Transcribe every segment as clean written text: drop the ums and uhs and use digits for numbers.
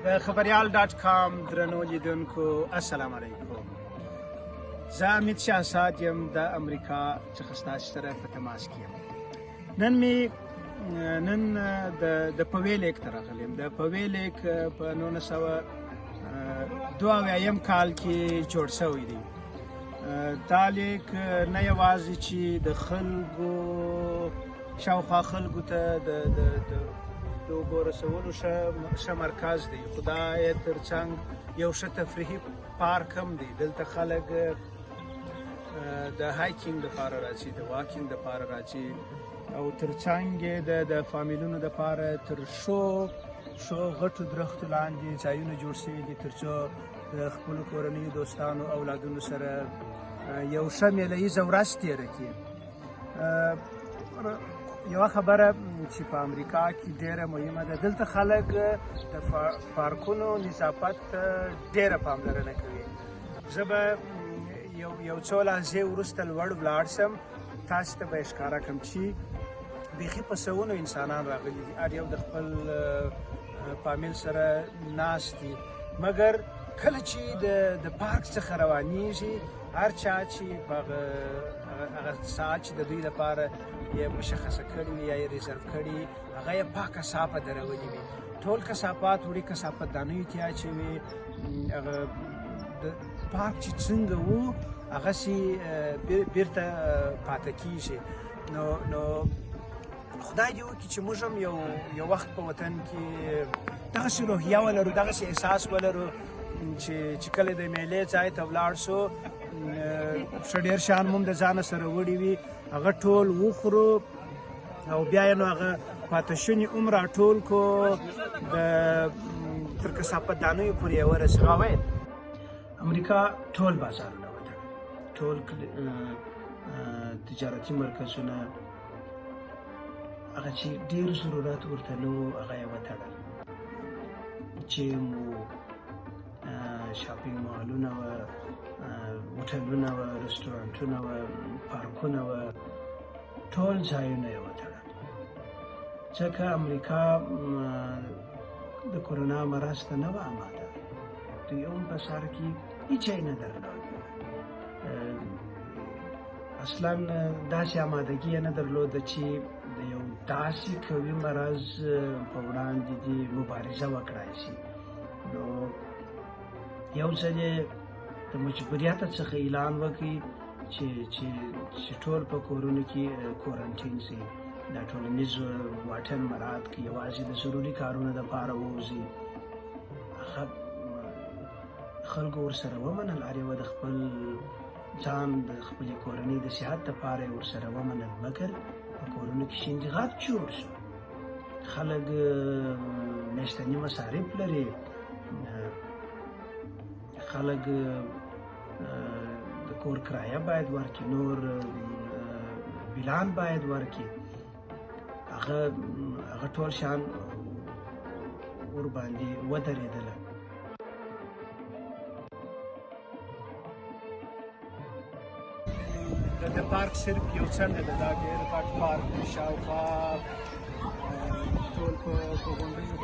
د خبریال.com درنو لیدونکو السلام علیکم. زه امید شاه یم د امریکا څخه ستاسو سره په تماس کې یم. نن د پوی لیک ته راغلی یم. د پوی لیک په 1982 کال کې جوړ شوی دی. دا لیک نه یوازې چې د خلکو شاوخوا خلکو ته د اوبو رسولو ښه مرکز دی، خو دا یې تر څنګ یو ښه تفریحي پارک هم دی. دلته خلک د هایکینګ دپاره راځي، د واکینګ دپاره راځي، او تر څنګ یې د فامیلونو دپاره تر ښو غټو درختو لاندې ځایونه جوړ شوي دي تر څو د خپلو کورنیو دوستانو اولادونو سره یو ښه میله ییزه ورځ تېره کړي. یوه خبره چې په امریکا کې ډېره مهمه ده، دلته خلک د پارکونو نظافت ته ډېره پاملرنه کوي. زه به یو څو لحظې وروسته لوړ ولاړ شم، تاسو ته به یې ښکاره کړم چې بیخي په سوونو انسانان راغلي دي، هر یو د خپل فامیل سره ناست دي. مګر کله چې د پارک څخه روانېږي، هر چا چې په هغه ساعت چې د دوی لپاره یې مشخصه کړي وي یا یې ریزرو کړي، هغه یې پاکه صافه درولي وي. ټول کثافات وړي کثافت دانیو کې اچوي. هغه د پارک چې څنګه وو هغسې بیرته پاته کېږي. نو خدای دې وکړي چې موږ هم یو وخت په وطن کې دغسې روحیه ولرو، دغسې احساس ولرو چې کله د میلې ځای ته ولاړ شو، ښه ډېر شیان مو د ځانه سره وړي وي، هغه ټول وخورو او بیا یې نو هغه پاته شوني هم راټول کړو، تر کثافت دانیو پورې یې ورسوو. امریکا ټول بازارونه وتړل، ټول تجارتي مرکزونه، هغه چې ډېر ضرورت ورته نه و هغه یې وتړل. جیم و، شاپینګ مالونه وه، هوټلونه وه، رستورانټونه وه، پارکونه وه، ټول ځایونه یې وتړل. ځکه امریکا د کرونا مرض ته نه وه آماده. دوی هم په سر کې هېڅ شی نه درلود، اصلا داسې آمادګي یې نه درلوده چې د یو داسې قوي مرض په وړاندې دې مبارزه وکړای شي. نو یو ځل یې د مجبوریت څخه اعلان وکړي چې ټول په کورونو کې قرنطین شي، دا ټولنیز واټن مراعات کړي، یوازې د ضروري کارونو دپاره ووځي. هغه خلکو ورسره ومنل، هر یوه د خپل ځان د خپلې کورنۍ د صحت دپاره یې ورسره ومنل. مګر په کورونو کې شندغات جوړ شو، خلک میاشتني مصارف لري، خلک د کور کرایه باید ورکړي، نور بیلان باید ورکړي، هغه ټول شیان ورباندې ودرېدله. د پارک صرف یو څنډه ده، دا ډېر غټ پارک دی، شاوخوا ټول په غونډیو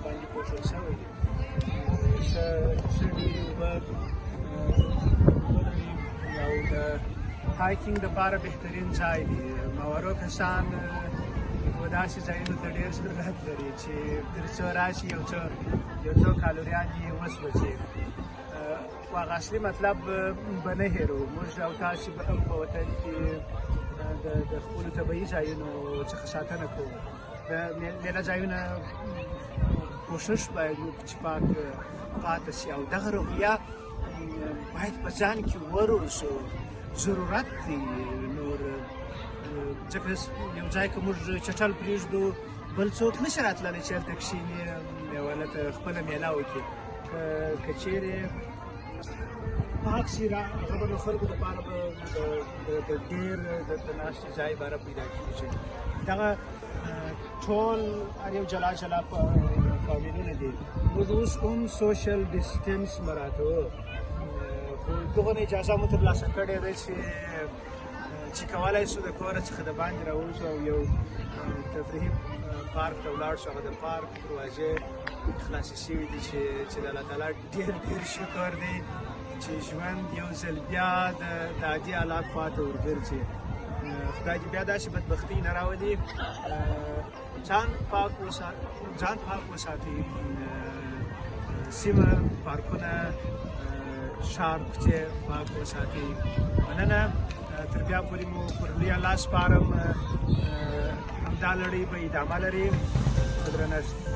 باندې پوښل شوی دی. ښه ډېرې اوبه لري او د هایکینګ دپاره بهترین ځای دی. ماورو کسان داسې ځایونو ته ډېر ضرورت لري چې تر څو راشي یو څو کالوریان یې وسوځي. خو هغه اصلي مطلب به نه هېروو. موږ او تاسې به هم په وطن کې د خپلو طبیعي ځایونو څخه ساتنه کوو. د میله ځایونه کوشش باید وکړو چې پاک پاته شي، او دغه روحیه باید په ځان کې وروسو. ضرورت دی، نور ځکه یو ځای که موږ چټل پرېږدو، بل څوک نشي راتللی چې هلته کښېني او هلته خپله میله وکړي. که چیرې پاک شي، هغه به د خلکو دپاره به د ډېر د ناستې ځای باره پیدا کېږي. دغه ټول هر یو جلا فامیلونه دي. موږ اوس هم سوشل ډسټنس مراعاتوو، خو دغه نه اجازه مو ترلاسه کړې ده چې چې کولی شو د کوره څخه د باندې راووځو او یو تفریحي پارک ته ولاړ شو. هغه د پارک دروازې خلاصې شوي دي چې د الله تعالی ډېر ډېر شکر دی چې ژوند یو ځل بیا د عادي حالات خواته ورګرځي. خدای دې بیا داسې بدبختي نه راولي. ځان پاک وساتئ، سیمه، پارکونه، ښار، کوڅې پاک وساتئ. مننه. تر بیا پورې مو پر لوی الله سپارم. همدا لړۍ به ادامه لري. په درنښت.